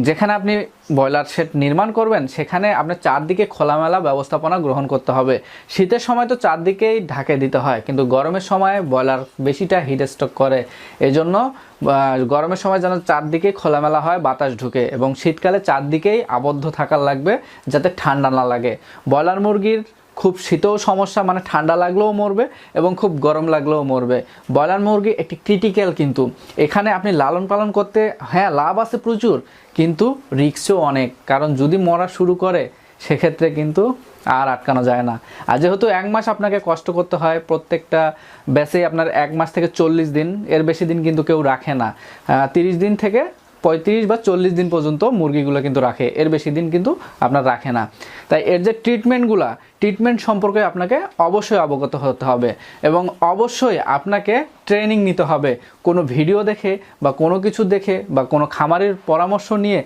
যেখানে আপনি broiler shade নির্মাণ করবেন সেখানে আপনার চারদিকে খোলামেলা ব্যবস্থাপনা গ্রহণ করতে হবে। শীতের সময় তো চারদিকেই ঢাকে দিতে হয়, কিন্তু গরমের সময় ব্রয়লার বেশিটা হিট স্ট্রোক করে। এজন্য গরমের সময় যেন চারদিকে খোলামেলা হয়, বাতাস ঢুকে, এবং শীতকালে চারদিকেই আবদ্ধ থাকার লাগবে যাতে ঠান্ডা না লাগে। ব্রয়লার মুরগির খুব শীতেও সমস্যা, মানে ঠান্ডা লাগলেও মরবে এবং খুব গরম লাগলেও মরবে। ব্রয়লার মুরগি একটি ক্রিটিক্যাল, কিন্তু এখানে আপনি লালন পালন করতে হ্যাঁ লাভ আছে প্রচুর, কিন্তু রিস্কও অনেক। কারণ যদি মরা শুরু করে সেক্ষেত্রে কিন্তু আর আটকানো যায় না। আর যেহেতু 1 মাস আপনাকে কষ্ট করতে হয়, প্রত্যেকটা ব্যাচেই আপনার 1 মাস থেকে 40 দিন, এর বেশি দিন কিন্তু কেউ রাখে না। 30 দিন থেকে 35 বা 40 দিন পর্যন্ত মুরগিগুলো কিন্তু রাখে, এর বেশি দিন কিন্তু আপনার রাখে না। তাই এর যে ট্রিটমেন্ট সম্পর্কে আপনাকে অবশ্যই অবগত হতে হবে, এবং অবশ্যই আপনাকে ট্রেনিং নিতে হবে। কোনো ভিডিও দেখে বা কোনো কিছু দেখে বা কোনো খামারের পরামর্শ নিয়ে